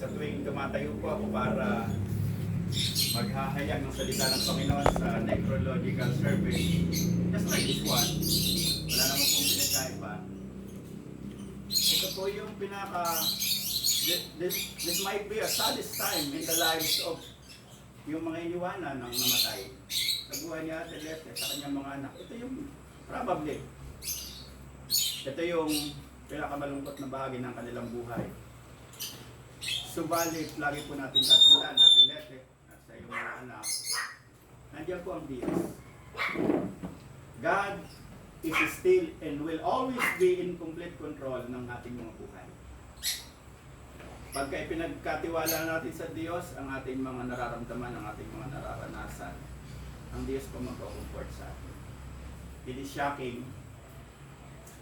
sa tuwing tumatayo po ako para maghahayag ng salita ng Panginoon sa necrological service, just like this one, wala naman pong pinagkaiba. Ito po yung this might be a saddest time in the lives of yung mga iniwanan ng namatay sa buhay ni Ate Lete, sa kanyang mga anak. Ito yung probably ito yung pinakamalungkot na bahagi ng kanilang buhay. Subalit, lagi po natin tatandaan, Ate Lete, at sa iyong mga anak, nandiyan po ang Diyos. God is still and will always be in complete control ng ating mga buhay. Pagka ipinagkatiwala natin sa Diyos ang ating mga nararamdaman, ang ating mga nararanasan, ang Diyos po magko-comfort sa atin. It is shocking.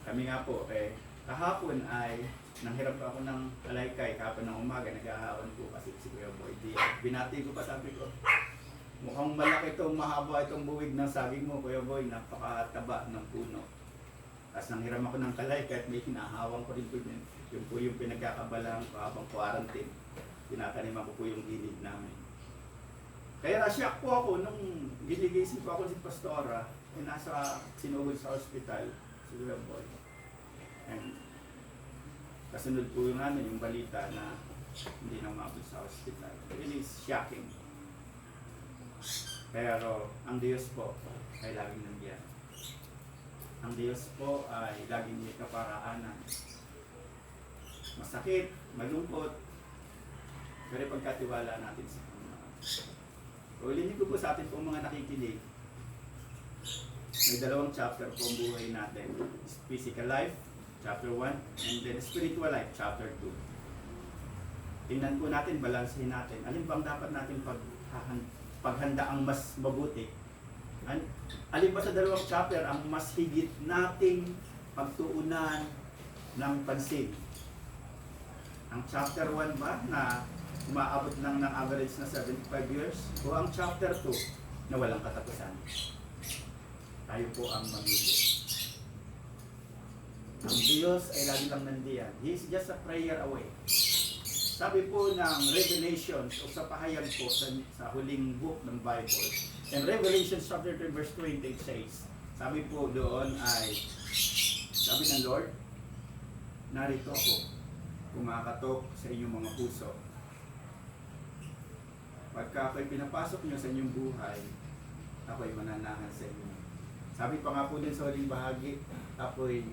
Kami nga po, kahapon ay nanghiram pa ako ng alaykay, kahapon ng umaga, nag-ahaon po kasi si Kuya Boy. Binati ko pa, sabi ko, mukhang malaki itong mahaba itong buwig ng saging mo, Kuya Boy, napakataba ng puno. Tapos nanghiram ako ng kalaykay at may hinahawang ko rin po yun. Yung po yung pinagkakabalang ko habang quarantine. Tinataniman ko po yung gilid namin. Kaya na-shock po ako nung giligising po ako si Pastora, nasa sinugod sa hospital, si Kuya Boy. And kasunod po yung yung balita na hindi na umabot sa hospital. It is shocking. Pero ang Diyos po ay laging nandiyan. Ang Diyos po ay laging may kaparaanan. Masakit, malungkot, pero pagkatiwala natin sa Panginoon. Ulitin ko po sa atin po mga nakikinig. May dalawang chapter po ang buhay natin. Physical life, chapter 1, and then spiritual life, chapter 2. Tingnan po natin, balansehin natin. Alin bang dapat natin paghanda ang mas mabuti? Alin ba sa dalawang chapter ang mas higit nating pagtuunan ng pansin? Ang chapter 1 ba na umaabot lang ng average na 75 years? O ang chapter 2 na walang katapusan? Tayo po ang mamili. Ang Diyos ay lagi lang nandiyan. He is just a prayer away. Sabi po ng Revelation, o sa pahayag po sa huling book ng Bible, in Revelation chapter 3 verse 20 it says, sabi po doon ay, sabi ng Lord, narito ako, kumakatok sa inyong mga puso. Pagka ako'y pinapasok nyo sa inyong buhay, ako'y mananahan sa inyo. Sabi pa nga po din sa huling bahagi, ako'y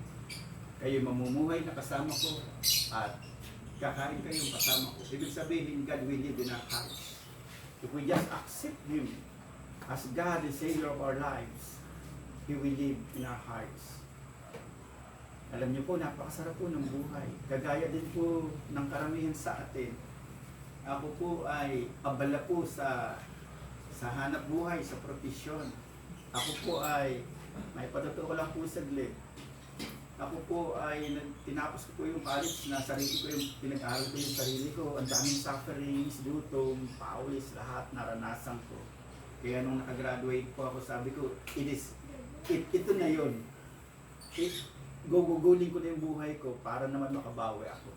kayo mamumuhay na kasama ko at kakain kayong kasama ko. Ibig sabihin, God will live in our hearts. If we just accept Him as God and Savior of our lives, He will live in our hearts. Alam niyo po, napakasarap po ng buhay. Kagaya din po ng karamihan sa atin. Ako po ay abala po sa hanap buhay, sa profesyon. Ako po ay, may patotoo lang po saglit. Ako po ay tinapos ko po yung college na sarili ko yung pinag-aaral ko yung sarili ko. Ang daming sufferings, gutom, pawis, lahat naranasan ko. Kaya nung nakagraduate po ako, sabi ko, ito na yun. Gugugulin ko na yung buhay ko para naman makabawi ako.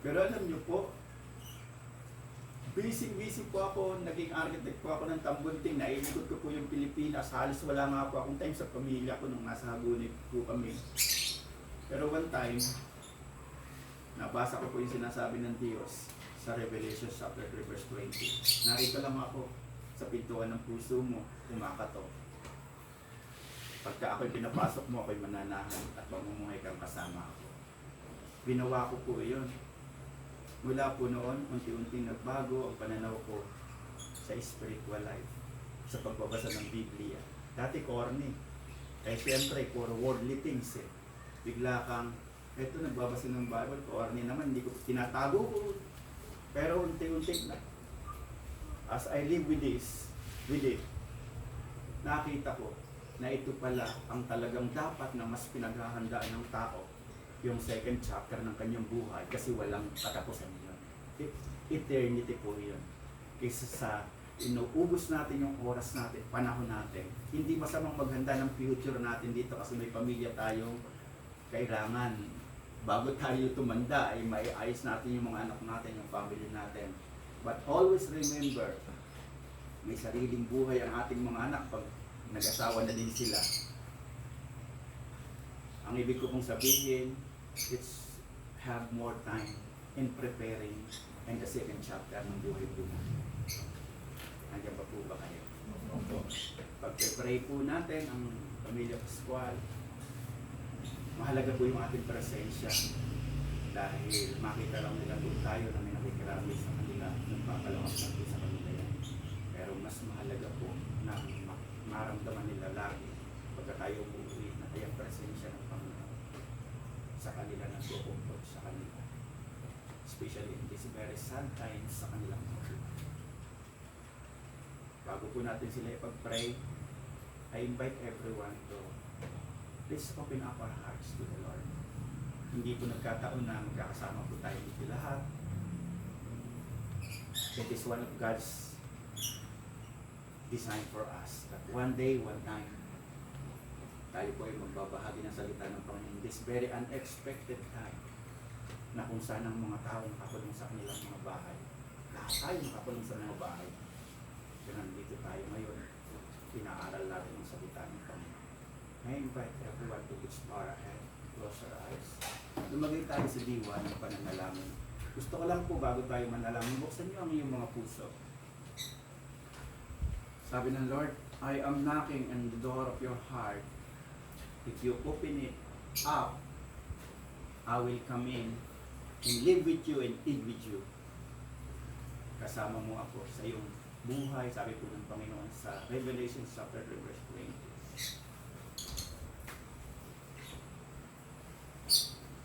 Pero alam niyo po, busy po ako, naging architect po ako ng Tambunting, nailikot ko po yung Pilipinas. Halos wala nga po akong time sa pamilya ko nung nasa Hagunig po kami. Pero one time, nabasa ko po yung sinasabi ng Diyos sa Revelation chapter 3 verse 20. Narito lang ako sa pintuan ng puso mo, kumakatok. Pagka ako'y pinapasok mo, ako'y mananahan at mamumuhay kang kasama ako. Ginawa ko po yun. Mula po noon, unti-unting nagbago ang pananaw ko sa spiritual life, sa pagbabasa ng Biblia. Dati corny. Siyempre, puro worldly things eh. Bigla kang, eto nagbabasa ng Bible, corny naman, hindi ko tinatago ko. Pero unti-unti na, as I live with it, nakita ko na ito pala ang talagang dapat na mas pinaghahandaan ng tao, yung second chapter ng kanyang buhay, kasi walang katapusan yun. Eternity po yun. Kaysa sa inuubos natin yung oras natin, panahon natin, hindi masamang maghanda ng future natin dito kasi may pamilya tayong kailangan bago tayo tumanda ay maiayos natin yung mga anak natin, yung family natin. But always remember, may sariling buhay ang ating mga anak pag nag-asawa na din sila. Ang ibig ko pong sabihin, it's have more time in preparing and the second chapter ng buhay po natin. Nandiyan pa po ba kayo? Pag-pray po natin ang Pamilya Pascual, mahalaga po yung ating presensya dahil makita lang nila po tayo na may nakikirami sa kanila, nagpapalakas na po sa kanila yan. Pero mas mahalaga po na maramdaman nila lagi pagka tayo umuwi na kaya presensya ng Panginoon sa kanila, nagkukumpot sa kanila. Especially in this very sad times sa kanilang buhay. Bago po natin sila ipag-pray, I invite everyone to please open up our hearts to the Lord. Hindi po nagkataon na magkakasama po tayo dito lahat. It is one of God's design for us that one day, one time, tayo po ay magbabahagi ng salita ng Panginoon. This very unexpected time na kung saan ang mga tao nakakulong sa kanilang mga bahay. Lahat tayo nakakulong sa mga bahay. Kaya nandito tayo ngayon, pinaaral natin ang salita ng Panginoon. I invite everyone to reach far ahead, close our eyes. Lumagay tayo sa diwa ng pananalangin. Gusto ko lang po bago tayo manalangin, buksan niyo ang iyong mga puso. Sabi ng Lord, I am knocking on the door of your heart. If you open it up, I will come in and live with you and eat with you. Kasama mo ako sa iyong buhay, sabi po ng Panginoon sa Revelation chapter 3 verse 20.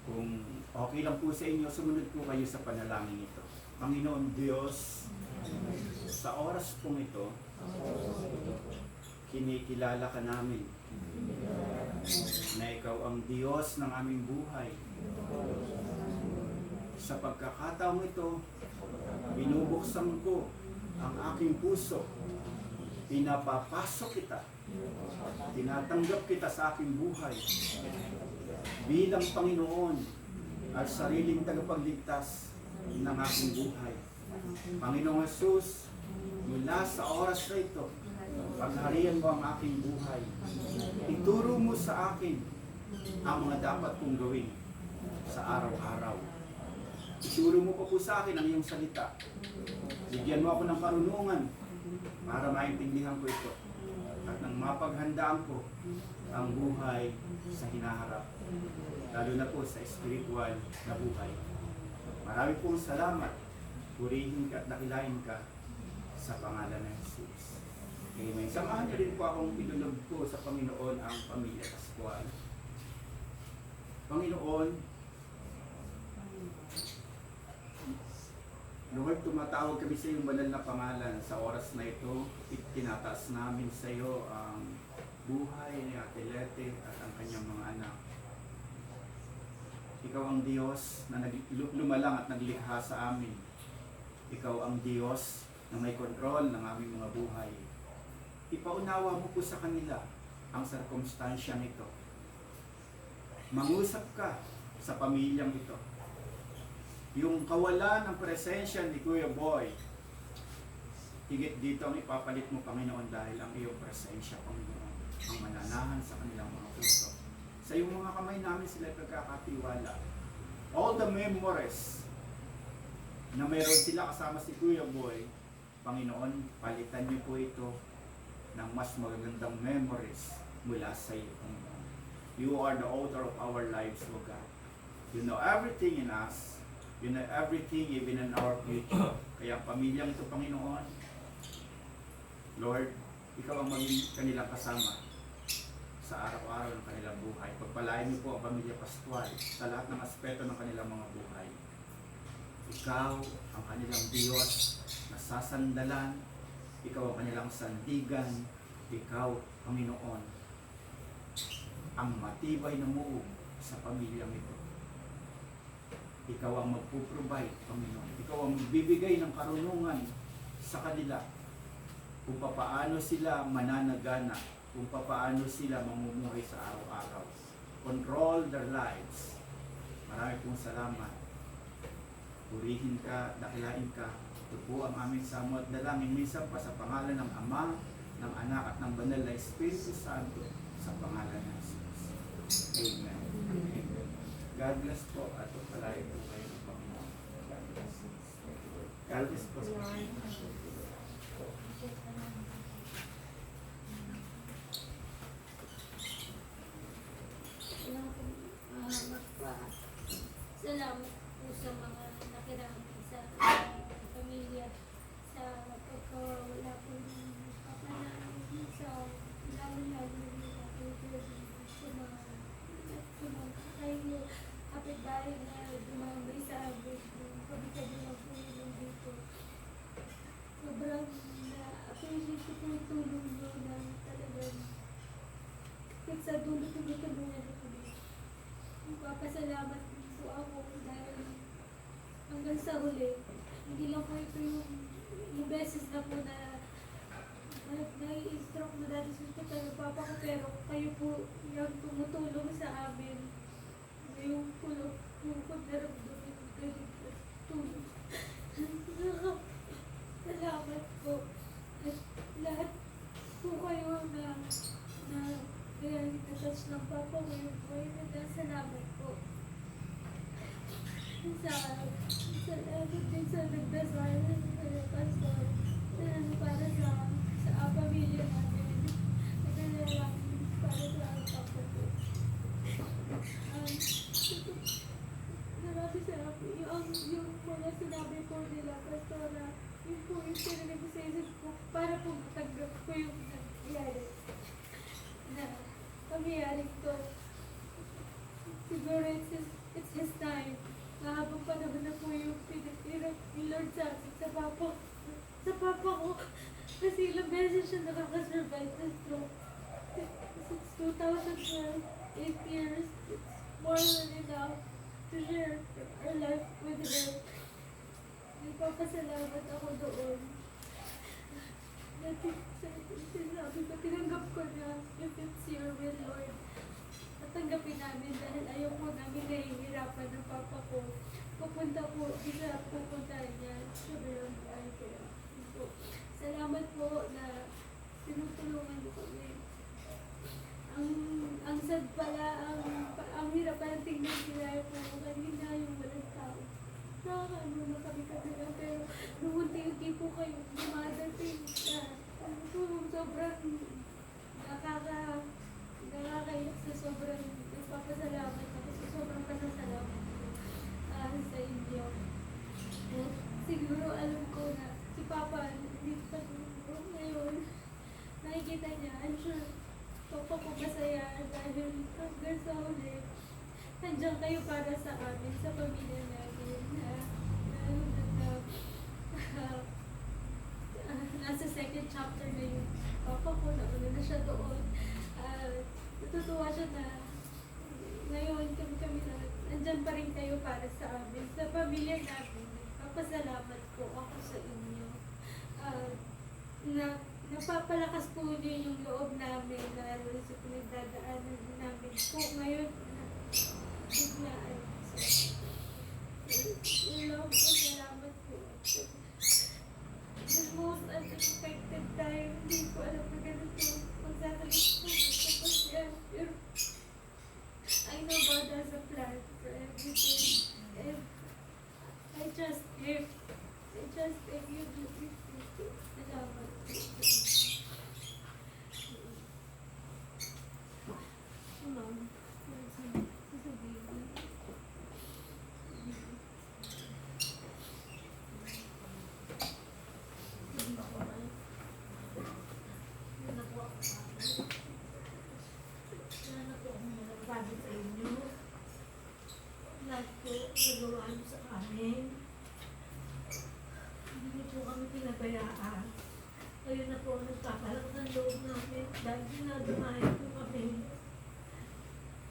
Kung okay lang po sa inyo, sumunod po kayo sa panalangin ito. Panginoon Diyos, sa oras pong ito, kinikilala ka namin na ikaw ang Diyos ng aming buhay. Sa pagkakataong ito, binubuksan ko ang aking puso. Pinapapasok kita. Tinatanggap kita sa aking buhay bilang Panginoon at sariling tagapagligtas ng aking buhay. Panginoong Jesus, mula sa oras na ito, pagharian mo ang aking buhay. Ituro mo sa akin ang mga dapat kong gawin sa araw-araw. Ituro mo pa po sa akin ang iyong salita. Bigyan mo ako ng karunungan para maintindihan ko ito. At nang mapaghandaan ko ang buhay sa hinaharap, lalo na po sa spiritual na buhay. Marami pong salamat. Purihin ka at dakilain ka sa pangalan ng Jesus. Amen. Samahan niyo rin po akong pinulog ko sa Panginoon ang Pamilya Pascual. Panginoon, Lord, tumatawag kami sa iyong banal na pangalan. Sa oras na ito, itinataas namin sa iyo ang buhay ni Ate Lete at ang kanyang mga anak. Ikaw ang Diyos na lumalang at naglikha sa amin. Ikaw ang Diyos na may kontrol ng aming mga buhay. Ipaunawa mo po sa kanila ang sirkumstansya nito. Mangusap ka sa pamilyang ito. Yung kawalan ng presensya ni Kuya Boy, higit dito ang ipapalit mo, Panginoon, dahil ang iyong presensya, Panginoon, ang mananahan sa kanilang mga puso. Sa iyong mga kamay namin sila pagkakatiwala. All the memories na mayroon sila kasama si Kuya Boy, Panginoon, palitan niyo po ito ng mas magagandang memories mula sa iyo, Panginoon. You are the author of our lives, O God. You know everything in us. You know everything even in our future. Kaya ang pamilyang ito, Panginoon, Lord, ikaw ang maging kanilang kasama sa araw-araw ng kanilang buhay. Pagpalain niyo po ang Pamilya Pascual sa lahat ng aspeto ng kanilang mga buhay. Ikaw ang kanilang Diyos na sasandalan. Ikaw ang kanilang sandigan. Ikaw, Panginoon, ang matibay na muog sa pamilyang ito. Ikaw ang magpo-provide, Panginoon. Ikaw ang magbibigay ng karunungan sa kanila kung papaano sila mananagana, kung papaano sila mamumuhay sa araw-araw. Control their lives Marami pong salamat. Purihin ka, dakilain ka. Ito po ang aming samo at dalangin minsan pa sa pangalan ng Ama, ng Anak at ng Banal na Espiritu Santo, sa pangalan ng Jesus. Amen. Amen. God bless po at palayo po kayo ng Panginoon. God bless. God bless po. Salamat po sa mga nakirami sa pamilya, sa pagkawala po ng kapanahin, sa lalo-lalo na po sa mga kayo kapitbahay na dumamay sa amin. Kami-kami lang po yun dito. Sobrang na-appreciate ko po yung tulong nyo na talagang kahit sa dulo tumutulungan ako dito. Magpapasalamat po ako dahil hanggang sa huli, hindi lang po ito yung beses na po na nai-stroke na dati sa hospital ng papa ko, pero kayo po yung tumutulong sa amin. Yung pulot na ramdamin kayo tulong. Salamat po. At lahat po kayo na kaya itatouch ng papa ko yung buhay na salamat po. Salamat din sa nagdasal sa pastor para sa pamilya natin. Nagdalangin para sa papa ko. Marami salamat. Yung mga sinabi po nila, pastora, yun po yung sinabi ko sa isip ko para po matanggap ko yung nangyari. Na pangyayari to. Siguro it's his time. Mahabang panahon na po yung pinatira ni Lord sa akin, sa papa ko. Kasi ilang beses siya nakakasurvive sa stroke. Since 2012, 8 years, it's more than enough to share our life with her. Nagpapasalamat ako doon. Sinabi ko, tinanggap ko na if it's your will, Lord. Tanggapin namin dahil ayaw po namin nahihirapan ng papa ko. Pupunta po, bisa pupuntahan niya. Sobrang ay kaya. Salamat po na tinutulungan niyo kami. Ang sad pala, ang hirap pala tingnan sila po. Kanina yung walang tao. Nakakaano na kami lang. Pero nung unti-unti po kayo dumadating. Sobrang nakakaiyak sa sobrang nagpapasalamat ako sa sobrang pasasalamat ko sa inyo. At siguro alam ko na si Papa dito sa mundo ngayon, nakikita niya, I'm sure Papa ko masaya dahil hanggang sa huli, nandiyan kayo para sa amin, sa pamilya namin nasa second chapter na yung Papa ko, nauna na siya doon. Natutuwa siya na ngayon kami lahat, nandyan pa rin kayo para sa amin, sa pamilya namin. Papasalamat po ako sa inyo. Napapalakas po niyo yung loob namin, lalo sa pinagdadaanan namin po ngayon. Biglaan. Love po, salamat po. The most unexpected time, hindi ko alam na ganito magsasalit po. Tapos yan, pero I know God has a plan for everything. And I trust Him. I trust Him. You do it. Salamat po. Ma'am, sasabihin mo. Nagawa niyo sa amin. Hindi niyo po kami pinabayaan. Kayo na po nagpapalang ng loob namin dahil ginagawa po kami.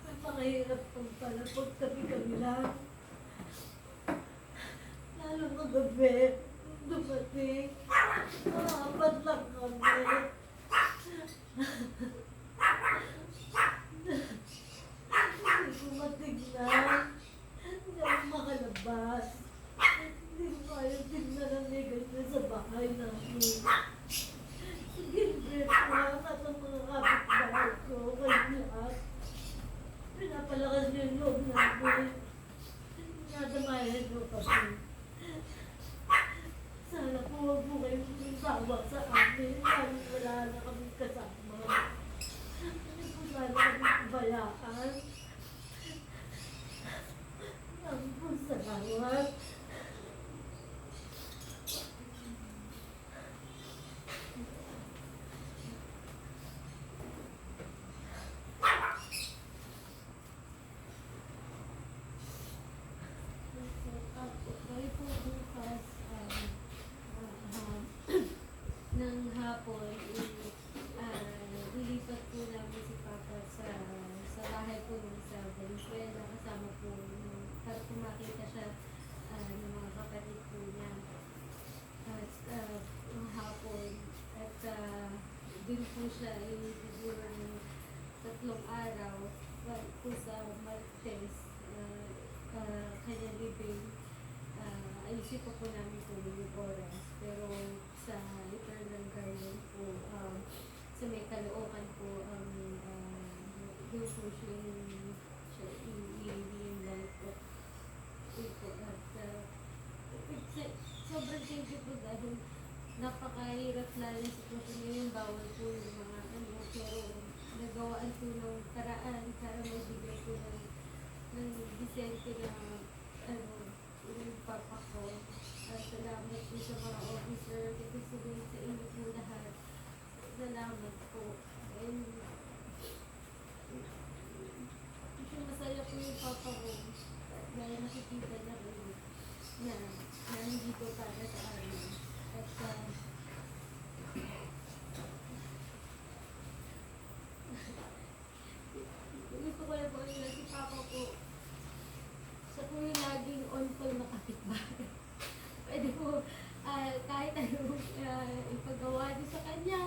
Napakahirap po pala pag tabi-tabi lang. Lalo magabi, dumating. Apat lang kami. Hindi ko matignan. bahay namin. Gilbert, mga mga kapitbahay ko, kay lahat. Pinapalakas niyo yung loob namin. Nadamayan niyo kami. Sana po huwag po kayo sawa sa amin. Dahil wala na kami kasama. Hindi po sana kami bayaan. Ang po salamat. Kaya po bukas ng hapon, ilipat po namin si Papa sa bahay po sa Venezuela. Kasama po para po makita siya ng mga kapatid po niya ng hapon. At din po siya siguro ng 3 araw po sa Martes. Kanya living, ayusin po namin po yung oras. Pero sa Eternal Garden po, sa may Caloocan po, doon po siya i-invite po. At sobrang thank you po dahil napakahirap lalo sa sitwasyon ngayon. Bawal po yung mga pero nagawaan po ng karaan para magbigay po ng Vicente na yung papa ko. Salamat po sa mga officer, kasi sabihin sa inyo po lahat. Salamat po. And masaya po yung papa ko dahil nakikita niya po na hindi ko para sa amin. At gusto ko lang po nila si papa ko. Siya po yung laging on call na kapitbahay. Pwede po kahit ano ipagawa niyo sa kanya.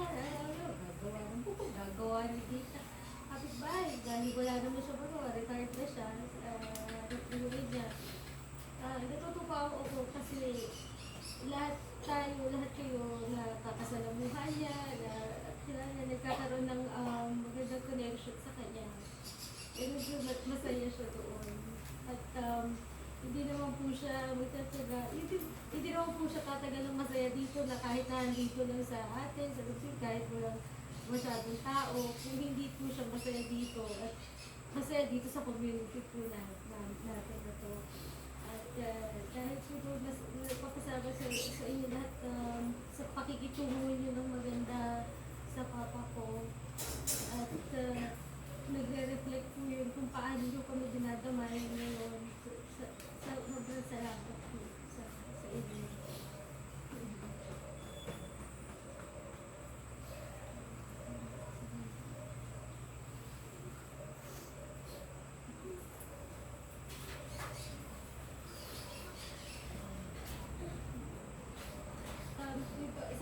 Gagawa ng buko, gagawa niyo dito. Kapitbahay, dahil wala naman siya magawa, retired na siya. Inuwi niya. Natutupa ako kasi lahat kayo nakakasalamuhan niya, na nagkakaroon ng magandang connection sa kanya. Pero masaya siya doon. At hindi naman po siya magtataga, hindi naman po siya tatagal ng masaya dito na kahit na dito lang sa atin, sa Luzon, kahit walang masyadong tao, kung hindi po siya masaya dito at masaya dito sa community po natin na to. At dahil po napapasama sa inyo lahat sa pakikitungo niyo ng maganda sa papa ko. At nagre-reflect po yun kung paano nyo kami dinadamay ngayon. Sobrang salamat po sa inyo.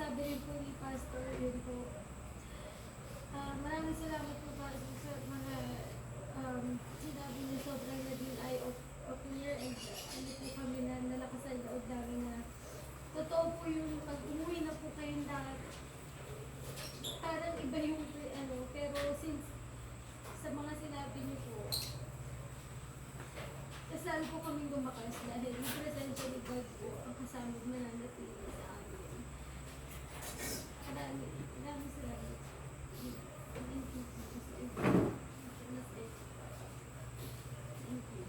Sabi rin po ni Pastor, yun po, maraming salamat po sa mga sinabi niyo, sobrang naging eye-opener and ano po kami na nalakasan loob namin na totoo po yung pag umuwi na po kayong lahat, parang iba yung pero since sa mga sinabi niyo po, kasal po kami lumakas dahil yung presensya ni God po ang kasama mananatili sa amin. Maraming salamat. Thank you. Thank you.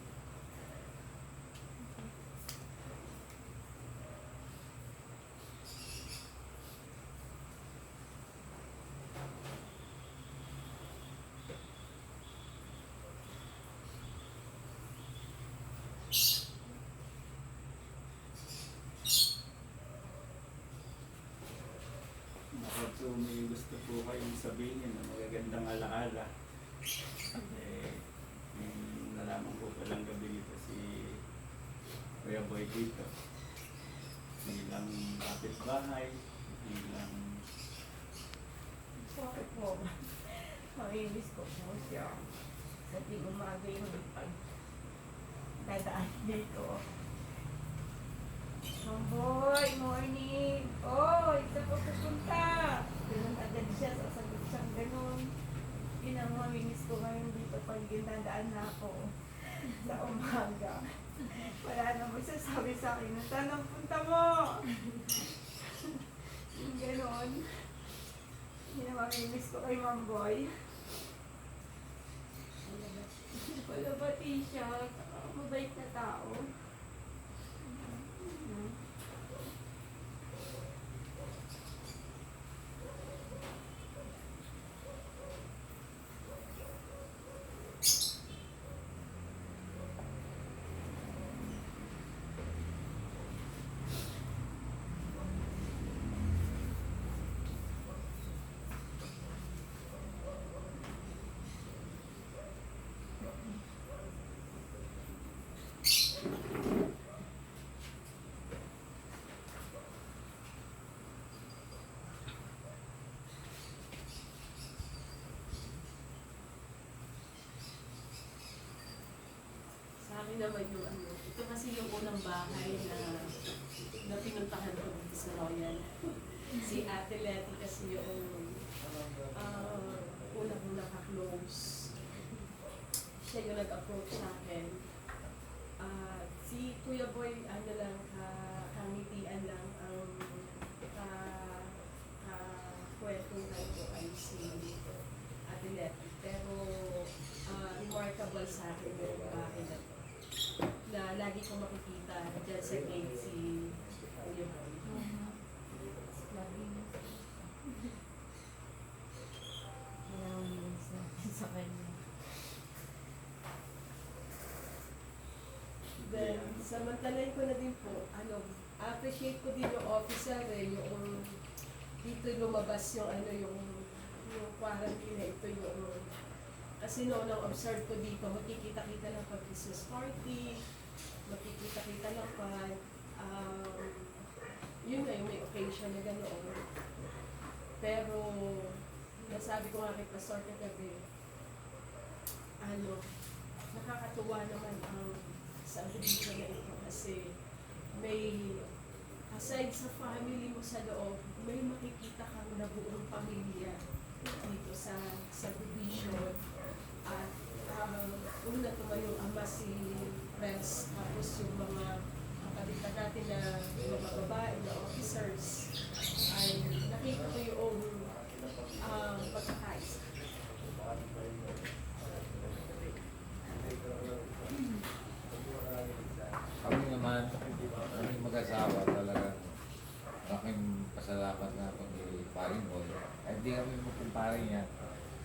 So may gusto po kayong sabihin na magagandang alaala. Nalaman ko palang gabi nito si Kuya Boy dito. Bilang kapitbahay, bilang Bakit po? Mamimiss ko po siya. Sa di umaga yung dadaan dito. Boy, morning! Oy! ginandaan na ako sa umaga. Wala na magsasabi sa akin, saan ang punta mo? Yung ganon. Hindi na mamimiss ko kay Ma'am Boy. Palabati siya, mabait na tao. Sa akin naman yung ano, ito kasi yung unang bahay na pinuntahan ko dito sa Royal. Si Ate Letty kasi yung unang naka-close. Siya yung nag-approach sa akin. Si Kuya Boy, ano lang, kangitian lang ang kwentuhan ko ay si Ate Letty. Pero remarkable sa akin yung bahay na to. Na lagi ko makikita dyan sa gate si Kuya Boy. Maraming sa kanya. Then, samantalain ko na din po, appreciate ko din yung officer yung dito lumabas yung yung quarantine na ito yung kasi noong observe ko dito, makikita-kita lang pag Christmas party, makikita-kita lang pag yun na yung may occasion na ganoon. Pero, nasabi ko nga kay Pastor kagabi, nakakatuwa naman ang subdivision na ito kasi may, aside sa family mo sa loob, may makikita kang na buong pamilya dito sa subdivision. At una tumayo ang ama si Pres, tapos yung mga kapatid natin na mga babae na officers ay nakita ko yung pagkakaisa. Kami naman, kami mag-asawa talagang malaking pasalamat na ako ni Paring Boy. Kahit hindi kami magkumpare niya,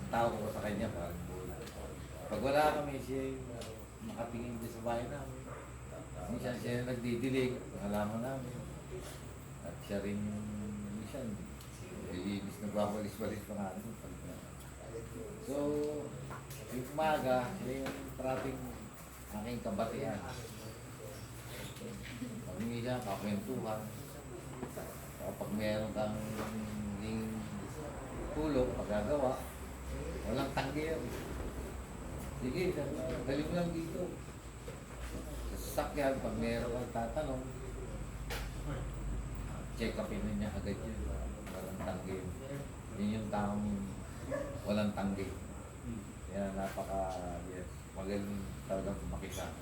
ang tawag ko sa kanya Paring Boy. Pag wala kami, siya yung nakatingin din sa bahay namin. Minsan siya yung nagdidilig, pangalaman namin. At siya rin yung minsan, ilinis nagwawalis-walis pa namin. So, yung umaga, siya yung parating aking kabatihan. Pag minsan, kakwentuhan. Kapag meron kang tulong, magagawa, walang tanggi yan. Sige, galing lang dito. Sa sasakyan, pag meron kang tatanong, check upin na niya agad yun. Walang tanggi. Yun yung taong walang tanggi. Kaya yes, magaling talagang makisama.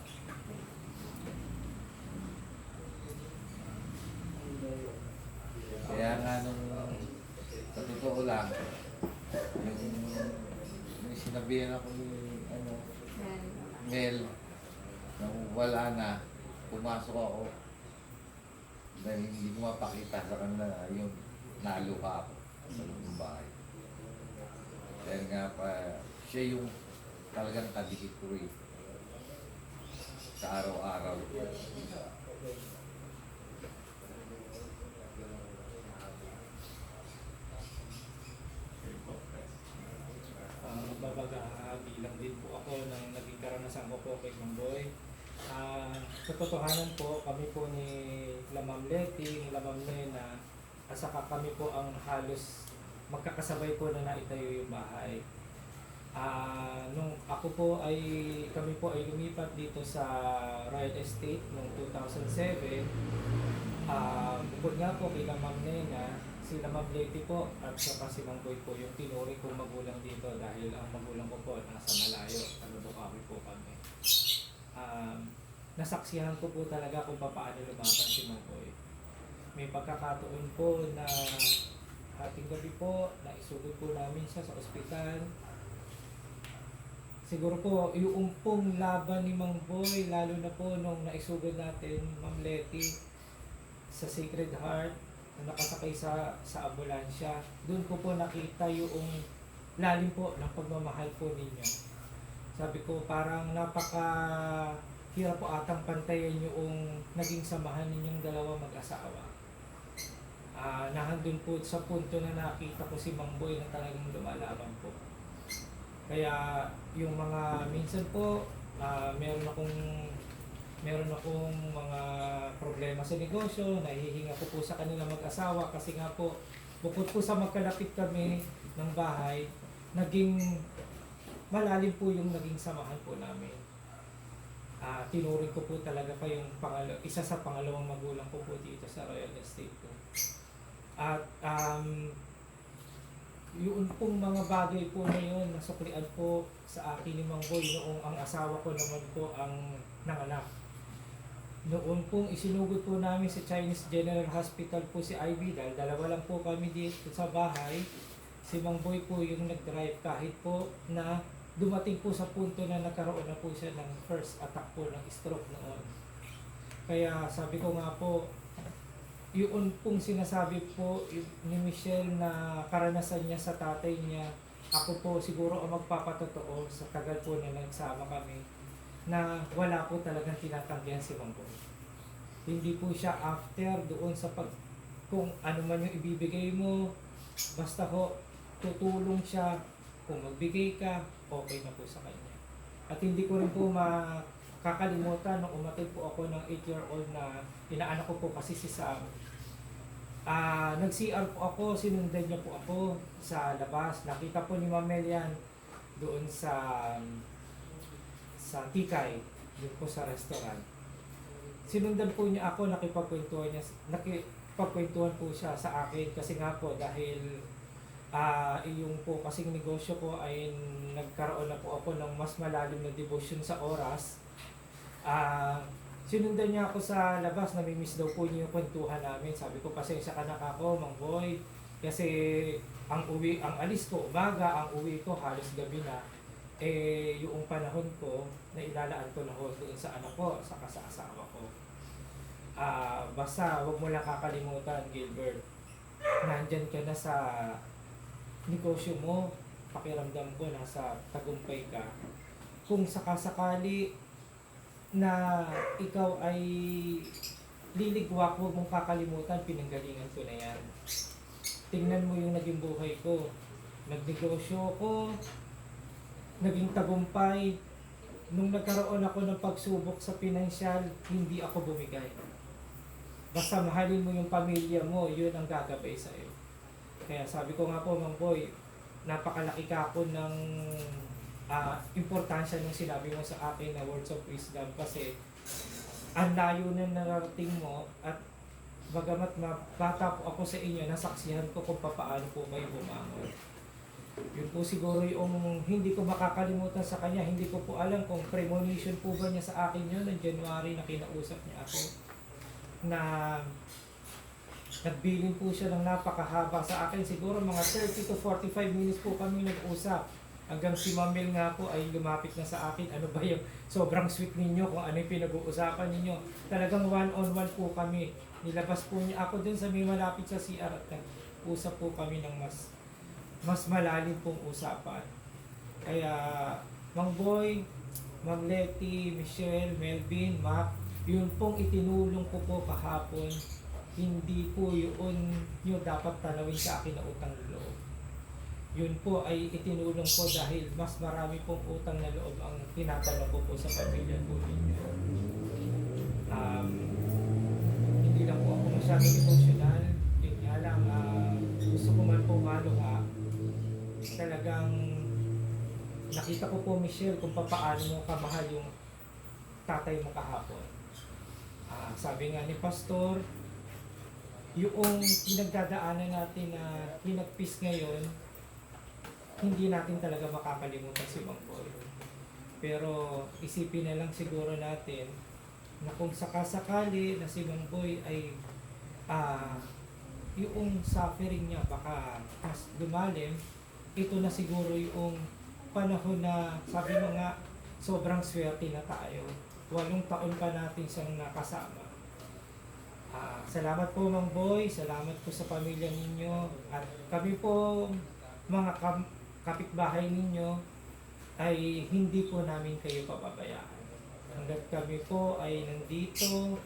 Kaya nga nung sa totoo lang, yung sinabihan ako ni Mel, nung wala na, pumasok ako dahil hindi ko mapakita sa kanila na yung naluha ako sa loob ng bahay. Dahil nga pa, siya yung talagang kadikit ko rin sa araw-araw. Bilang din po ako nang naging karanasan ko po kay Ma'am Boy. Sa totohanan po, kami po ni Ma'am Letty, ni Ma'am Nena, at saka kami po ang halos magkakasabay po na naitayo yung bahay. Nung kami po ay lumipat dito sa Royal Estate noong 2007, Bukod nga po kay Ma'am Nena, sila Ma'am Leti po at saka si Mang Boy po yung tinuring kong magulang dito dahil ang magulang ko po nasa malayo, taga-Bukawi po kami. Nasaksihan ko po talaga kung paano lumaban si Mang Boy. May pagkakataon po na ating gabi po, naisugod po namin siya sa ospital. Siguro po, yung pong laban ni Mang Boy, lalo na po nung naisugod natin, Ma'am Leti, sa Sacred Heart, na nakasakay sa ambulansya, doon ko po nakita yung lalim po ng pagmamahal po ninyo. Sabi ko, parang hirap po atang pantayan yung naging samahan ninyong dalawa mag-asawa. Nahandun po sa punto na nakita ko si Mang Boy na talagang lumalaban po. Kaya yung mga minsan po, meron akong mga problema sa negosyo, nahihinga ko po sa kanila mag-asawa kasi nga po, bukod po sa magkalapit kami ng bahay, naging malalim po yung naging samahan po namin. Tinuring ko po talaga kayong isa sa pangalawang magulang ko po dito sa Royal Estate po. At yun pong mga bagay po na yun, nasuklian po sa akin ni Mang Boy noong ang asawa ko naman po ang nanganak. Noon pong isinugod po namin sa Chinese General Hospital po si Ivy dahil dalawa lang po kami dito sa bahay. Si Mang Boy po yung nag-drive kahit po na dumating po sa punto na nagkaroon na po siya ng first attack po ng stroke noon. Kaya sabi ko nga po, yun pong sinasabi po ni Michelle na karanasan niya sa tatay niya, ako po siguro ang magpapatotoo sa tagal po na nagsama kami na wala po talagang tinatanggihan si Mang Boy. Hindi po siya after doon sa kung ano man yung ibibigay mo, basta ho tutulong siya, kung magbigay ka, okay na po sa kanya. At hindi ko rin po makakalimutan nung umatid po ako ng 8-year-old na inaanak ko po kasi si Sam. Nag-CR po ako, sinundan niya po ako sa labas. Nakita po ni Ma'am Melian doon sa Tikay, doon po sa restaurant. Sinundan po niya ako, nakipagkwentuhan po siya sa akin kasi nga po dahil yung po kasing negosyo ko ay nagkaroon na po ako ng mas malalim na devotion sa oras. Sinundan niya ako sa labas, namimiss daw po niya yung kwentuhan namin. Sabi ko, pasensya ka na ako, Mang Boy, kasi ang alis ko umaga, ang uwi ko halos gabi na. Yung panahon ko, na ilalaan ko na ho doon sa anak ko, saka sa asawa ko. Basta, wag mo lang kakalimutan, Gilbert. Nandyan ka na sa negosyo mo, pakiramdam ko nasa tagumpay ka. Kung sakasakali na ikaw ay liligwak, huwag mong kakalimutan, pinanggalingan ko na yan. Tingnan mo yung naging buhay ko. Nagnegosyo ko, naging tagumpay. Nung nagkaroon ako ng pagsubok sa pinansyal, hindi ako bumigay. Basta mahalin mo yung pamilya mo, yun ang gagabay sa'yo. Kaya sabi ko nga po, Mang Boy, napakalaki ka ako ng importansya ng sinabi mo sa akin na words of wisdom kasi ang layo na narating mo at bagamat bata po ako sa inyo, nasaksihan ko kung paano po kayo bumangon. Yun po siguro yung hindi ko makakalimutan sa kanya. Hindi ko po alam kung premonition po ba niya sa akin yun ng January na kinausap niya ako na nagbilin po siya ng napakahaba sa akin. Siguro mga 30 to 45 minutes po kami nag-usap. Hanggang si Mamel nga po ay lumapit na sa akin. Ano ba yung sobrang sweet ninyo kung ano yung pinag-uusapan ninyo. Talagang one-on-one po kami. Nilabas po niya ako dun sa may malapit sa CR at nag-usap po kami ng mas malalim pong usapan. Kaya Mang Boy, Ma'am Leti, Michelle, Melvin, Mac, yun pong itinulong ko po kahapon. Hindi po yun nyo dapat tanawin sa akin na utang loob. Yun po ay itinulong ko dahil mas marami pong utang na loob ang tinatanong ko po sa pamilya po ninyo. Hindi lang po ako masyadong emotional. Yun nga lang, gusto ko man po maluha. Talagang nakita ko po, Michelle, kung paano mo kamahal yung tatay mo kahapon. Sabi nga ni Pastor, yung pinagdadaanan natin na hinagpis ngayon, hindi natin talaga makakalimutan si Mang Boy. Pero isipin na lang siguro natin na kung sakasakali na si Mang Boy ay yung suffering niya baka mas lumalim, ito na siguro yung panahon na sabi mo nga sobrang swerte na tayo. 8 taon pa natin siyang nakasama. Salamat po Mang Boy, salamat po sa pamilya ninyo at kami po mga kapitbahay ninyo ay hindi po namin kayo pababayaan. Hanggat kami po ay nandito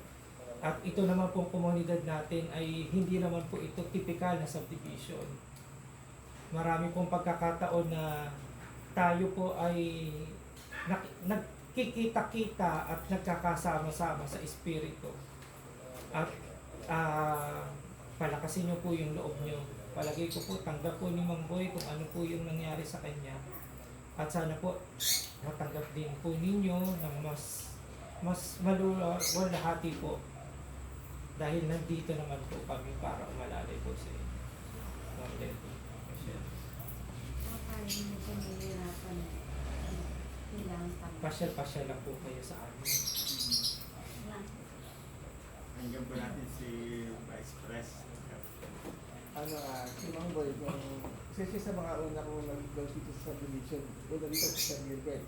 at ito naman pong komunidad natin ay hindi naman po ito typical na subdivision. Marami pong pagkakataon na tayo po ay nagkikita-kita at nagkakasama-sama sa espiritu. At palakasin nyo po yung loob nyo. Palagay ko po, tanggap po ni Mang Boy kung ano po yung nangyari sa kanya. At sana po, matanggap din po ninyo ng mas maluwalhati po. Dahil nandito naman po kami para umalalay po sa inyo. Ma'am Letty, Michelle. Pasyal-pasyal lang po kayo sa amin. Hanggang po natin si Vice Pres. Si Mang Boy, kasi sa mga una kong nag-daw dito sa subdivision, una dito sa San Gilbert.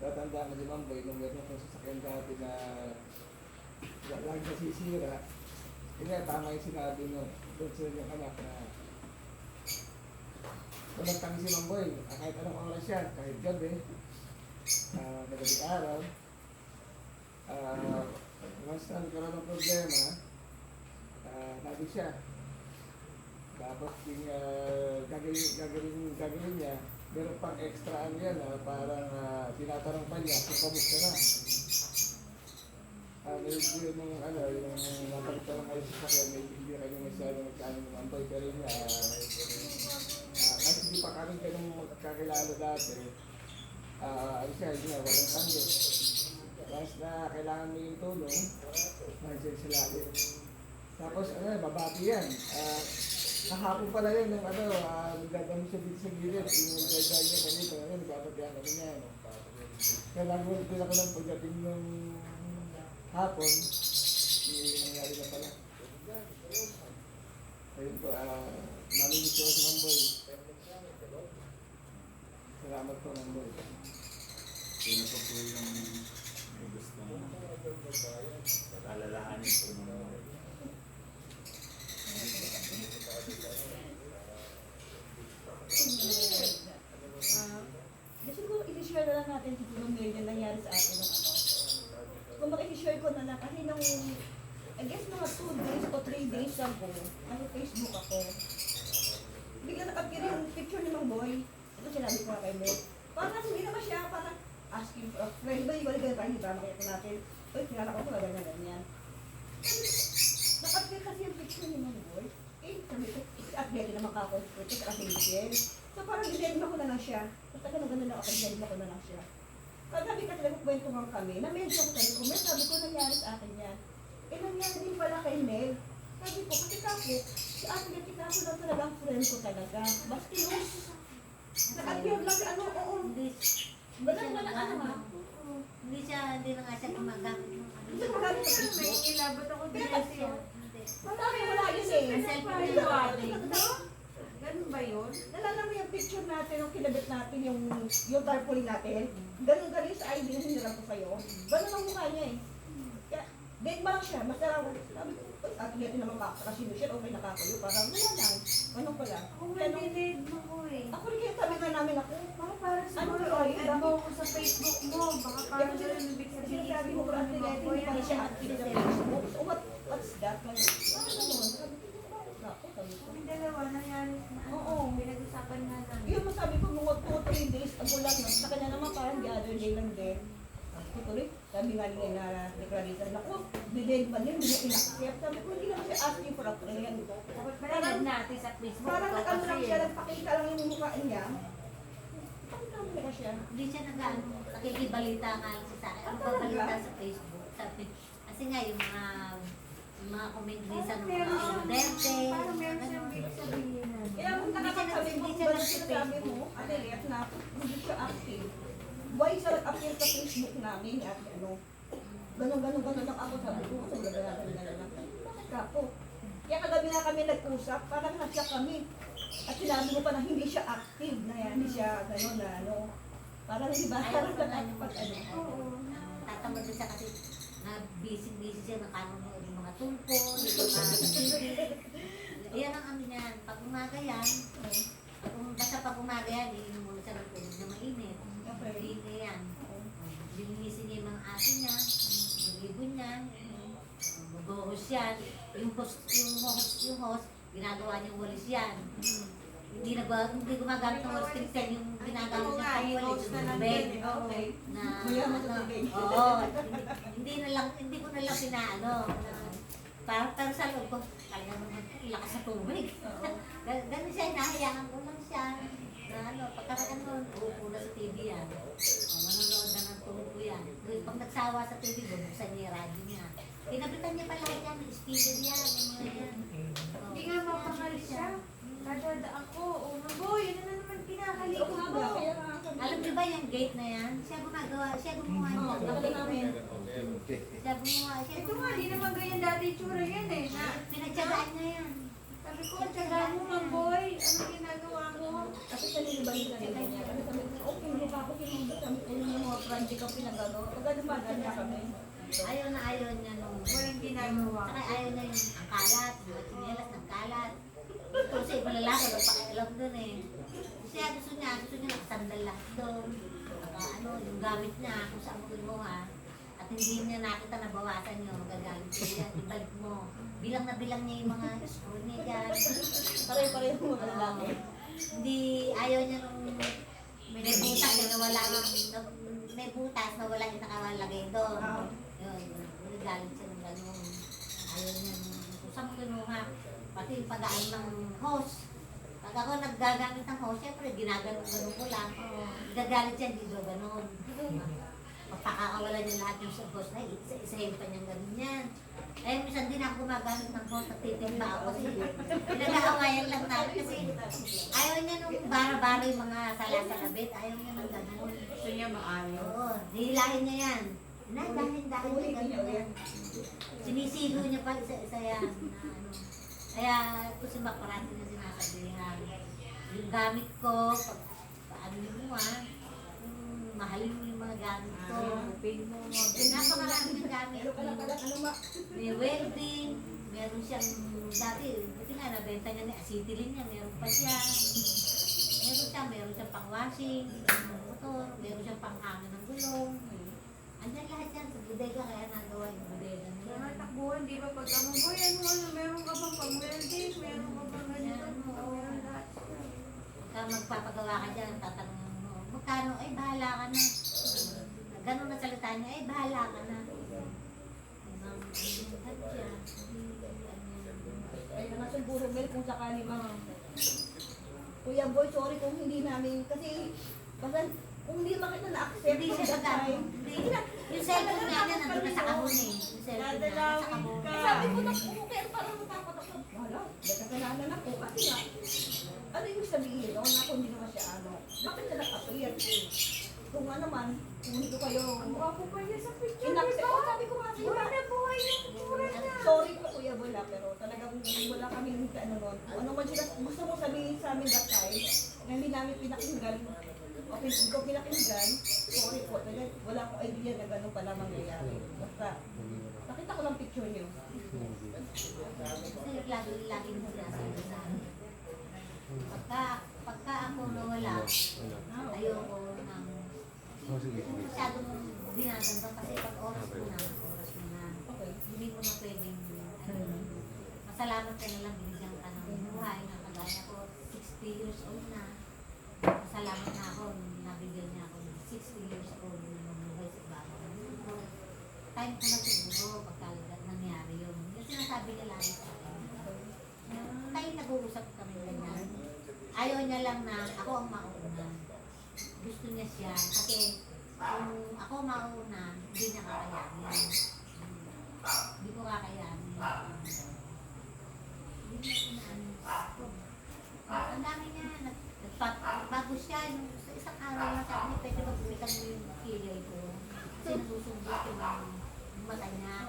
Tatandaan na si Mang Boy, nung meron akong sasakyan dati na lagi nasisira. Yun nga, tama yung sinabi nyo, doon sa yung anak na kung nagtangi si Mang Boy, kahit anong oras yan, kahit gabi, nagabi araw, once na nagkaroon ng problema, nabi siya. Tapos yung gagawin niya, meron pang extra ano yan, parang tinatanong pa niya kung kamusta na. Medyo yung napagta ng ayos sa kanya, medyo hindi kanya masyadong magkano ng Mang Boy, pero yun kahit hindi pa kami ganun magkakilala dati, ano siya, hindi nga, walang tanggi. Once na kailangan mo yung tulong, nandiyan sila ulit. Tapos babati yan. Kahapon pala yun, nung nagdadami siya dito sa gilid, yung nagdadami niya kanito, nagbabatihan kami niya. Kailangan din ako ng pagdating ng hapon, yung nangyari na pala. Ayun po, mamimiss ko si Mang Boy. Salamat po, Mang Boy. Sino po po yung may gusto alalahanin po ng Siguro i-share na lang natin siguro yung nangyari sa atin ng Kung maki-share ko na lang, kasi nung, I guess mga 2 days o 3 days ago, Facebook ako. Bigla nakapir yung picture ni Mang Boy. Ito sinabi ko nga kay Meg. Parang hindi naman siya, parang asking for a friend. Ba yung ganyan tayo, ba makita natin. Uy, kilala ko na ganyan. Nakapir kasi yung picture ni Mang Boy. Sabi ko, i-update naman ka ako. Ito ka So parang dinedma ko na lang siya. Basta ganun lang ako, dinedma ko na lang siya. Kagabi kasi nagkukwentuhan kami, na-mention ko sabi ko, Mel, sabi ko nangyari sa akin yan. Nangyari din pala kay Mel. Sabi ko, kasi kako, si Ate Letty kako lang talagang friend ko talaga. Basta yung, nag-appear lang ano, oo. Hindi na nga siya gumagamit ng ano. Hindi magamit sa Facebook. May ilabot ako din Pero kasi. Marami wala yun eh. Selfie. Ganun ba yun? Nalala mo yung picture natin, yung kinabit natin, yung tarpaulin natin? Ganun sa ID na hiniram ko sa'yo. Ganun ang mukha niya eh. Kaya, dead ba lang siya? Masarap. Sabi ko, Ate Letty naman kasi siya, okay nakakayo. Parang wala lang. Ano pala? Ako nga dinid mo ko eh. Ako rin kaya sabi na namin ako. Para siguro, add mo ko sa Facebook mo. Baka parang ganun ibig sabihin. Sinasabi mo ko Ate Letty, hindi pala siya active sa Facebook. So what's that? Parang ganun. Sabi ko, naku, sabi ko. Kami dalawa nangyari na Oo. pinag-usapan nga lang. Yun masabi ko, mga 2-3 days ago lang. Sa kanya naman parang the other day lang din. Tuloy, sabi nga niya na declaration na, bilhin pa din, hindi in-accept. Sabi ko, hindi naman siya asking for a friend. Dapat pala natin sa Facebook. Parang nakano lang siya, nagpakita lang yung mukha niya. Ang dami na siya. Hindi siya nakikibalita nga lang sa akin. Ang pabalita sa Facebook. Sabi, kasi nga yung mga Yung mga komendisa ng mga Duterte. Parang meron siyang big sabihin na. Kaya kung nakakasabi mo, kung ba sinasabi mo, Adelia, na hindi siya active. Why siya nag-appear sa Facebook namin at ano, ganun lang ako sabi ko, so gagawin na lang. Bakit ka po? Kaya kagabi na kami nag-usap, parang nasya kami. At sinabi mo pa na hindi siya active, na yan, hindi siya gano'n na ano. Parang hindi ba? Ayaw Parang ko na yung nakakapag ano. Oo. tatamad din siya kasi na busy siya ng kanong yung mga tungkol, yung mga Iyan ang ano niyan. Pag umaga yan, basta pag umaga yan, iinom muna siya ng tubig na mainit. Okay. Hindi yan. Lilinisin niya yung mga aso niya, yung ibon niya, bubuhos yan. Yung host, ginagawa niyang walis yan. Hindi gumagamit ng walis Christian, yung ginagamit niya pang walis, yung tubig. Okay. Na, Mayaman sa tubig. oo, hindi ko na lang pinaano. Para sa loob ko, talaga naman lakas sa tubig. Ganun siya, hinahayaan ko lang siya. Na ano, pagkarakan nun, uupo na sa TV yan. Manonood na ng tungko yan. Pag nagsawa sa TV, bubuksan niya yung radyo niya. Kinabitan niya pala yan, yung speaker yan, yung mga yan. Hindi nga mapangalis siya. Kadada ako. O boy, yun na naman kinakalit mo. Alam niyo ba yung gate na yan? Siya gumawa niya. Siya Ito nga, di naman ganyan dati itsura yan eh. Na, pinagtsagaan niya yan. sabi ko, tsaga mo nga boy. Anong ginagawa mo? Kasi kanina ba yung kanina niya? Ano sabi ko, okay, hindi pa ako kinunod kami kung yung mga project ang pinagagawa. Pagka dumagan na kami. Ayaw na ayaw niya nung... Walang ginagawa. Saka ayaw niya yung ang kalat, yung tsinelas ng kalat. Kasi ibang lalaki, magpakialam doon eh. Kasi gusto niya nakasandal lahat doon. Saka ano, yung gamit niya, kung saan mo kinuha. At hindi niya nakita na bawasan yun, magagalit siya yan, ibalik mo. Bilang na bilang niya yung mga screw niya dyan. Pare-pareho mga lalaki. Hindi, ayaw niya nung may butas na wala may butas na wala yung nakalagay doon. Yun, nagalit siya ng gano'n. Ayaw niya nung kung saan mo kinuha. Pati yung pag-aan ng hose. Pag ako naggagamit ng hose, syempre ginaganon ko lang. Gagalit siya, hindi daw gano'n. Pagkakawala niya lahat yung sa hose na isa-isahin pa niyang gano'n yan. Eh, minsan din ako gumagamit ng hose, nagtitimba ako kasi pinag-aawayan lang namin kasi ayaw niya nung bara-bara yung mga sala-salabit, ayaw niya ng gano'n. Gusto niya maayos. Oo, hilahin niya yan. Dahin niya gano'n. Sinisigo niya pa isa-isa yan. Na, ano. Kaya ito si Mac parati na sinasabihan. Yung gamit ko, paano mo mahalin mo yung mga gamit ko. Pin mo. Napakarami ng gamit. May welding, meron siyang dati, buti nga nabenta niya ni acetylene niya, meron pa siya. Meron siyang pang-washing, ng motor, meron siyang pang-hangin ng gulong. Andyan lahat yan sa bodega, kaya nagawa yung bodega niya. Mga takbuhan, di ba pag ano, boy, ano, meron ka bang pag-welding? Meron ka bang ganito? Meron lahat siya. Pagka magpapagawa ka dyan, tatanungin mo, magkano? Ay, bahala ka na. Ganun na salita niya, ay, bahala ka na. Ay, nakasiguro, Mel, kung sakali ba. Kuya Boy, sorry kung hindi namin, kasi, basta, kung hindi makita na-accept Hindi siya that pag time. Hindi. Yung cellphone niya na nandun na sa kahon eh. Yung cellphone niya nasa kahon. Sabi ko na po, kaya parang matakot ako. Wala, nagkakalanan ako. Kasi nga, ano yung sabihin no? Na kung hindi naman siya ano, bakit siya nag-appear? Kung ano man, kung hindi ko kayo, Ako pa niya sa picture, inaccept di ko, ba? sabi ko nga sa'yo. Buhay na buhay yung itsura niya. Sorry po Kuya Bola, pero talagang wala kami ano nun. Kung ano man sila, gusto mo sabihin sa amin that time, na hindi namin pinakinggan, okay, hindi ko pinakinggan, sorry po, talaga, wala akong idea na gano'n pala mangyayari. Basta, nakita ko lang picture niyo. Kasi lagi mo sinasabi sa akin. Pagka ako nawala, ayoko ng masyadong dinaganda kasi pag oras mo na. Okay. Hindi mo na pwedeng, masalamat ka na lang binigyan ka ng buhay na kagaya ko, 60 years old na. Masalamat na ako, nabigyan niya ako ng 60 years old na buhay sa ibabaw ng mundo. Time ko na siguro pagka nangyari yun. Yung sinasabi niya lagi sa akin. Tayo nag-uusap kami ganyan. Ayaw niya lang na ako ang mauna. Gusto niya siya kasi kung ako mauna, hindi niya kakayanin. Hindi ko kakayanin. Hindi na inaano. Ang dami niya, bago siya, sa isang araw na sabi niya, pwede magpitan mo yung kilay ko. Kasi nasusumbot yung mata niya.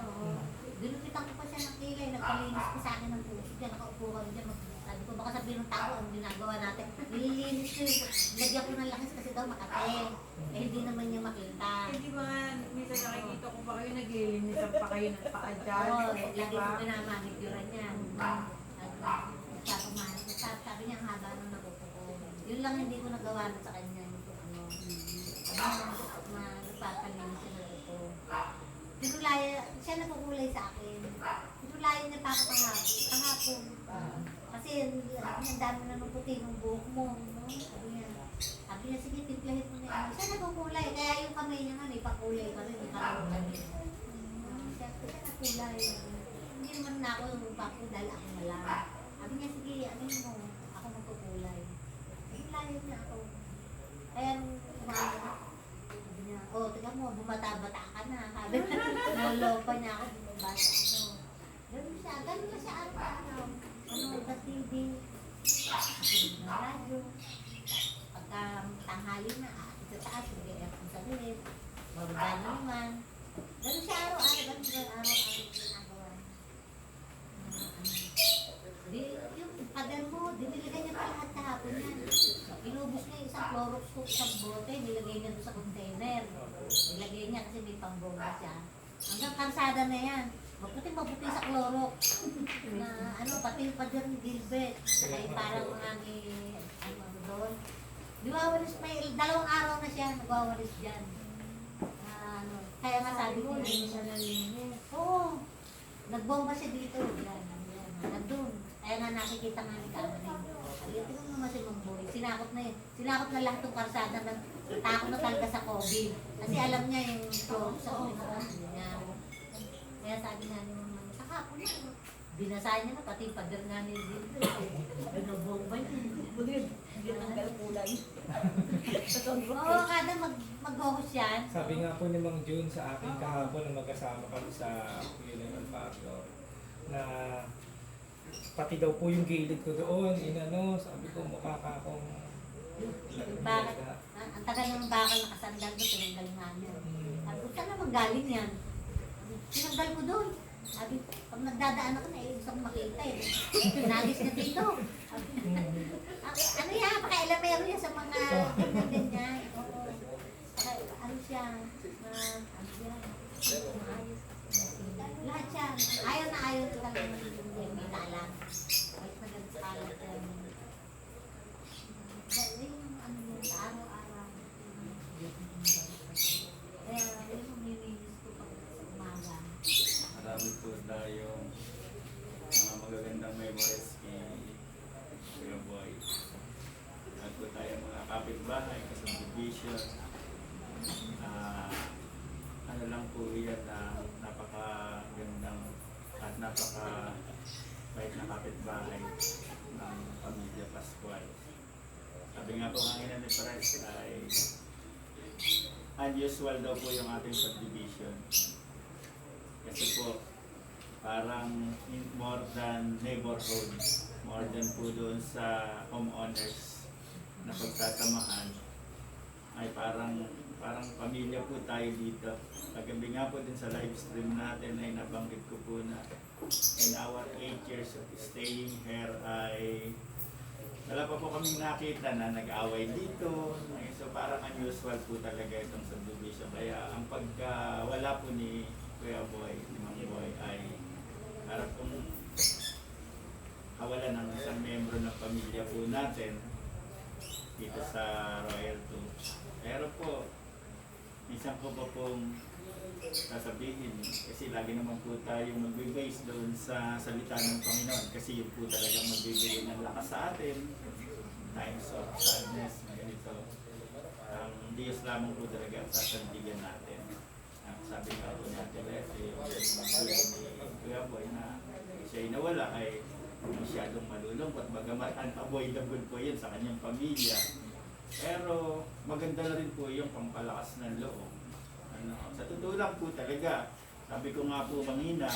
Dinupitan ko pa siya ng kilay, nagpalinis ko sa akin ng puso dyan, nakaupo kami dyan. Sabi ko, baka sabihin ng tao ang ginagawa natin. Nililinis ko yung, lagyan ko ng langis kasi daw makate. Eh, hindi naman niya makita. Hindi ba nga, minsan nakikita ko pa kayo naglilinisan pa kayo ng paa dyan. Oo, Di lagi ba? ko pinamamiguran niya. Nagpapamanit ko. Sabi niya, ang haba nung napupuko. Yun lang hindi ko nagawa sa kanya. Yung ano, nagpapalinis siya na ito. Pinulaya, siya nagkukulay sa akin. Pinulaya niya pa ako kahapon. Kasi ang dami na nung puti ng buhok mo. No? Sabi niya, sige, timplahin mo na ano. Siya nagkukulay. Kaya yung kamay niya nga, may pakulay pa rin. May karoon kami. Siya nagkulay. Hindi naman na ako papo dahil ako na lang. Sabi niya, sige, ano mo, ako magkukulay. Pinulayan niya ako. Kaya nung umaga, sabi niya, oh, tignan mo, bumata-bata ka na. Sabi niya, nalopa niya ako, bumabata ako. Ganun siya araw-araw. Ano, sa TV, sa radyo. Pagka tanghali na, sa taas, hindi ako sa gilid. Bababa na naman. Ganun siya araw-araw, ganun siya araw-araw ginagawa. Yung pader mo, dinilagay niya pa lahat kahapon yan. Inubos niya isang Clorox ko, isang bote, nilagay niya doon sa container. Nilagay niya kasi may pambomba siya. Hanggang karsada na yan. Mabuti sa Clorox. Na ano, pati yung pader ni Gilbert. Ay parang mga ni, ano doon. Diwawalis, may 2 araw na siya, nagwawalis dyan. Ano, kaya nga sabi ko, hindi siya nalinis. Oo. Nagbomba siya dito. Yan. Nandun. Kaya nga nakikita nga ni Cameron. Ito ko naman si Mamboy. Sinakot na yun. Sinakot na lahat ng karsada na takot na talaga sa COVID. Kasi alam niya yung Clorox sa niya. Kaya sabi nga naman, sa hapon na. Binasahin niya na, pati yung pader nga ni Gilbert. Binobomba niya. Hindi na ang kulay. Oo, kada mag-host yan. Sabi nga po ni Mang June sa akin kahapon nung magkasama kami sa Piling Alpaclo na pati daw po yung gilid ko doon, inano, sabi ko mukha ka akong Bakit? Ang tagal ng bakal nakasandal doon, tinanggal nga niya. Sabi ko, saan naman galing yan? Tinanggal ko doon. Sabi ko, pag nagdadaan ako, gusto kong makita eh. Nagis na dito. Ano yan? Pakailamero yan sa mga ganyan-ganyan. Oo. Ano siya? Ano yan? Maayos. Lahat siya. Ayaw na ayaw talaga may talang. Kahit nagkasalat yan. Dahil yung ano yun, sa araw-araw. Kaya yung nilinis ko pag sa umaga. Marami po tayong mga magagandang memories kay Kuya Boy. At po tayong mga kapitbahay, subdivision. Ano lang po yan na napakagandang at napaka-bait na kapitbahay ng pamilya Pascual. Sabi nga po kanina ni Price ay unusual daw po yung ating subdivision. Kasi po, parang more than neighborhood, more than po doon sa homeowners na pagtatamahan, ay parang pamilya po tayo dito. Paggabi nga po din sa live stream natin ay nabanggit ko po na in our 8 years of staying here ay wala pa po kaming nakita na nag-away dito. So parang unusual po talaga itong subdivision. Kaya ang pagkawala po ni Kuya Boy, ni Mang Boy ay harap kong kawalan ng isang membro ng pamilya po natin dito sa Royal 2. Pero po, minsan ko pa pong sasabihin kasi lagi naman po tayong magbe-base doon sa salita ng Panginoon kasi yun po talagang magbibigay ng lakas sa atin times of sadness, ganito. Ang Diyos lamang po talaga ang sasandigan natin. Sabi nga po natin yung Kuya Boy na siya'y nawala ay masyadong malulungkot, bagamat unavoidable po yun sa kanyang pamilya. Pero maganda na rin po yung pampalakas ng loob. Sa totoo lang po talaga, sabi ko nga po kanina,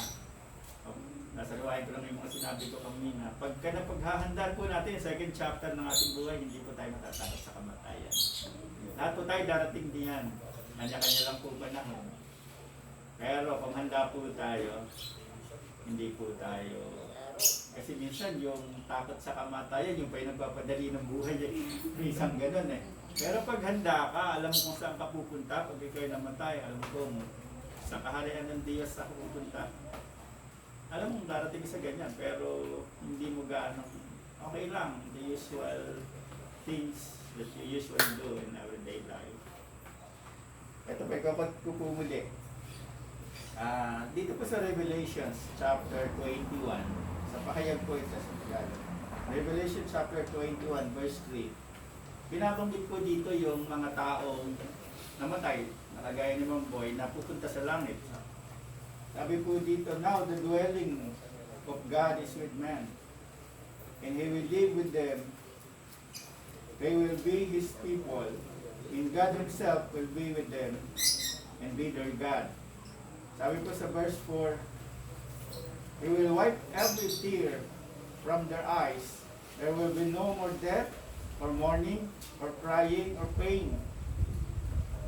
nasaluhain ko lang yung mga sinabi ko kanina. Pagka napaghahandaan po natin yung second chapter ng ating buhay, hindi po tayo matatakot sa kamatayan. Lahat po tayo darating diyan. Kanya-kanya lang po panahon. Pero kung handa po tayo, hindi po tayo. Kasi minsan yung takot sa kamatayan, yung pa yung nagpapadali ng buhay, isang ganun eh. Pero pag handa ka, alam mo kung saan ka pupunta, pag ikaw namatay, alam mo kung sa kaharian ng Diyos ako pupunta. Alam mo darating sa ganyan, pero hindi mo gaano, okay lang, the usual things that you usually do in everyday life. Ito pa, ikaw ko po muli. Dito po sa Revelations chapter 21, sa pahayag po ito sa Tagalog. Revelation chapter 21 verse 3. Binabanggit po dito yung mga taong namatay, nakagaya ni Mamboy, na pupunta sa langit. Sabi po dito, now the dwelling of God is with man, and He will live with them. They will be His people, and God Himself will be with them and be their God. Sabi po sa verse 4, He will wipe every tear from their eyes. There will be no more death, or mourning, or crying, or pain.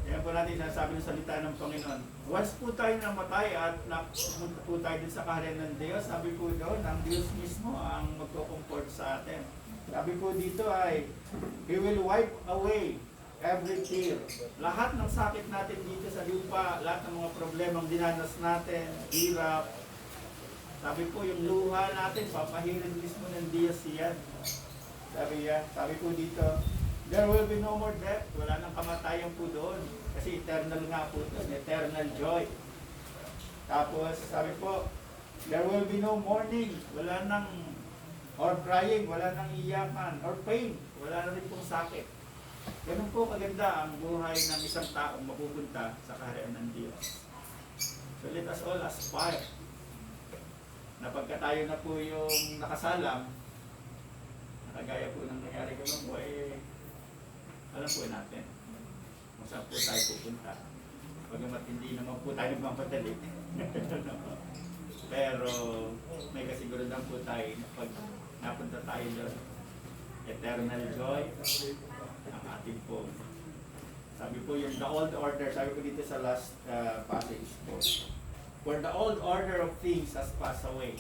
Yan po natin sinasabi ng salita ng Panginoon. Once po tayo namatay at napunta po tayo din sa kaharian ng Diyos, sabi po doon, ang Diyos mismo ang magko-comfort sa atin. Sabi po dito ay, He will wipe away every tear. Lahat ng sakit natin dito sa lupa, lahat ng mga problemang dinanas natin, hirap. Sabi po, yung luha natin, papahirin mismo ng Diyos yan. Sabi po dito, there will be no more death. Wala nang kamatayan po doon. Kasi eternal nga po doon, eternal joy. Tapos, sabi po, there will be no mourning. Wala nang, or crying, wala nang iyakan, or pain. Wala na rin pong sakit. Ganun po kaganda ang buhay ng isang taong mapupunta sa kaharian ng Diyos. So let us all aspire na pagka tayo na po yung nakasalang, nakagaya po ng nangyari ko po, alam po natin kung saan po tayo pupunta. Pagamat hindi naman po tayo nagmamadali. Pero may kasigurudan po tayo na pag napunta tayo doon, eternal joy ang ating po. Sabi po yung the old order, sabi ko dito sa last passage po. For the old order of things has passed away.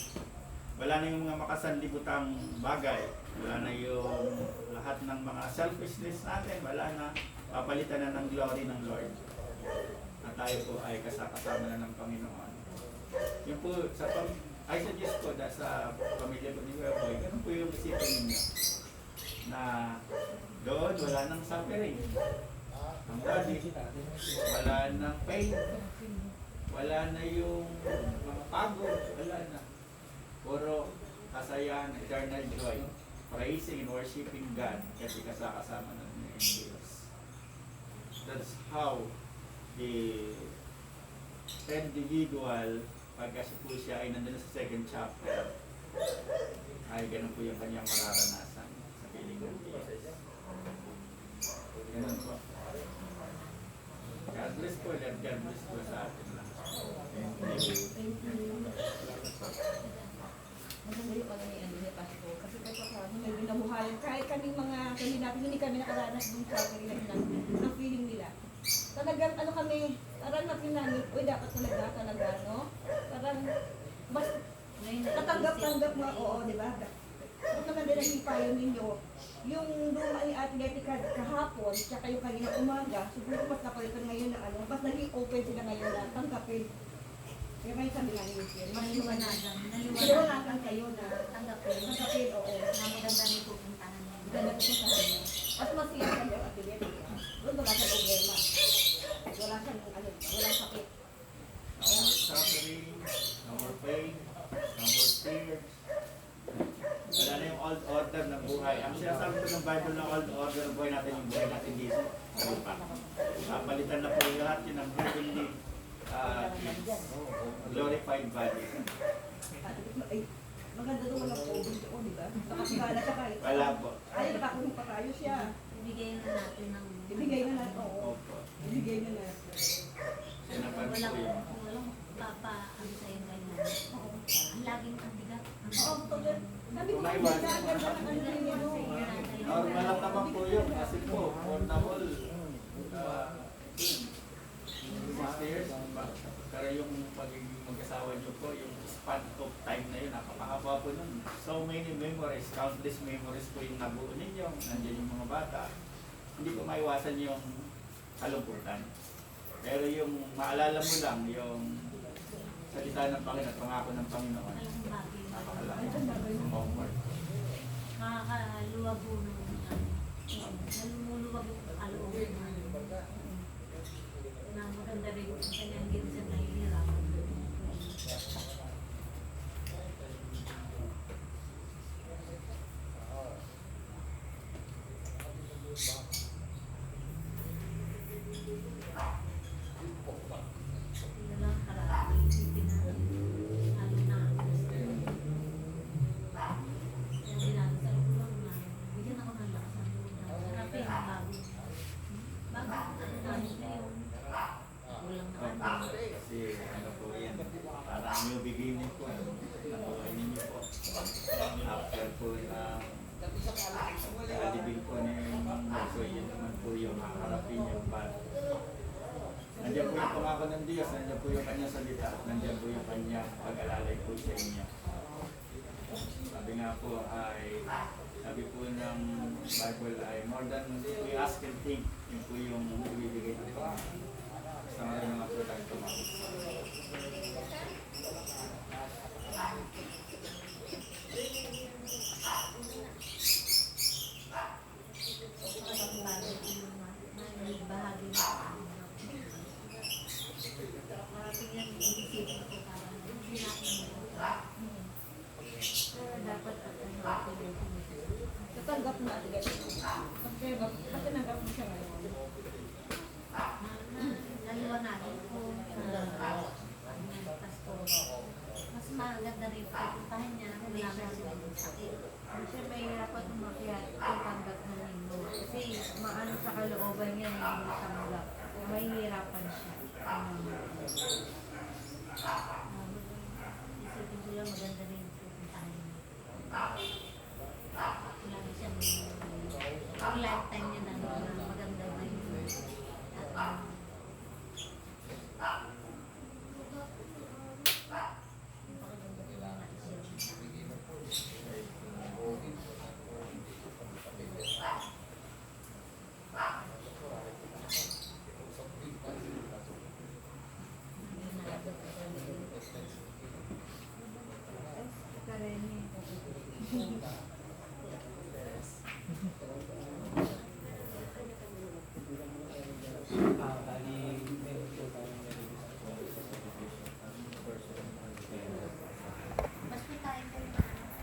Wala na yung mga makasanlibutang bagay. Wala na yung lahat ng mga selfishness natin. Wala na. Papalitan na ng glory ng Lord. At tayo po ay kasama na ng Panginoon. Yung po, I suggest po na sa pamilya ko ni Weboy, ganun po yung isipin ninyo. Na doon, wala nang suffering. Ang body, wala nang pain. Wala na yung mga pagod. Wala na. Puro kasayahan, eternal joy. Praising and worshiping God kasi kasama ng Diyos. That's how the individual, pagka po siya ay nandun sa second chapter, ay ganun po yung kanyang mararanasan sa piling ng Diyos. Ganun po. God bless po, God bless po sa atin lang. Thank you. Maganda yung ano ni Pastor. Kasi kahit pa kami may binabuhayan. Kahit kaming mga natin, hindi kami nakaranas dun sa kanila ng feeling nila. Talagang ano kami, parang natin namin, uy dapat talaga, no? Parang, mas natanggap-tanggap mo, oo, di ba? Kung naman din ang hipayo ninyo, yung luma ni Ate Letty kahapon, tsaka yung kanina umaga, siguro mas napalitan ngayon na ano, mas naging open sila ngayon na tanggapin. Kaya may sabi nga niyo siya, maliwanagan kayo na tanggapin, oo. Na maganda rin pupuntahan niya. Maganda po sa kanya. At masaya ka niya, Ate Letty. Doon wala siyang problema. Wala siyang, walang sakit. No more suffering, no more pain, no more tears. Wala na yung old order ng buhay. Ang sinasabi ko ng Bible na old order ng buhay natin, yung buhay natin dito sa lupa. Palitan na po yung lahat yun ng heavenly glorified body. Ay, maganda doon walang COVID doon, di ba? Nakapagala siya kahit. Wala po. Ay, nakakulong pa tayo siya. Ibigay na natin ng... Ibigay na natin, oo. Opo. Ibigay na natin. Sinapan po yun. ano sa'yo ganyan. Ang laging ang bigat. Oo, totoo. Sabi ko, May ang iwan. ganda ng ano ninyo. Normal lang naman po yun kasi po, portable. 60 years, pero yung pagiging mag-asawa niyo po, yung span of time na yun, napakahaba po nun. So many memories, countless memories po yung nabuo ninyo, nandiyan yung mga bata. Hindi ko maiwasan yung kalungkutan. Pero yung maalala mo lang, yung salita ng Panginoon at pangako ng Panginoon, Malaking bagay. napakalaki ng comfort. Nakakaluwag po nung nalumuluwag yung kalooban na maganda rin kung kanyang ginsan na hihirapan. Yun lang karami isipin natin. Lalo na yung dinadasal ko lang na bigyan ako ng lakas ng loob na hanapin ang bago. Bago, ano na yun? Kulang na ano. Kasi ano po yan, parang new beginning po. Nabuhay ninyo po. After po alibig po ni Marco, yun naman po yung haharapin yung bata. Nandiyan po yung pangako ng Diyos, nandiyan po yung kanyang salita, at nandiyan po yung kanyang pag-alalay po sa inyo. Sabi nga po sabi po ng Bible ay more than we ask and think, yun po yung ibibigay ng Panginoon. Basta nga mga po tayo tumawag. Bahagi na parating yan iisipin ko parang hindi natin dapat Natanggap na agad. Natanggap mo siya ngayon. naliwanagan ko Pasko. Mas maganda rin pupuntahan niya kung wala na sila yung sakit. Kasi may hirapan umakyat tutanggap na ninyo. Kasi maano sa kalooban niya hindi tanggap. May hirapan siya. Isipin ko lang maganda rin pupuntahan niya.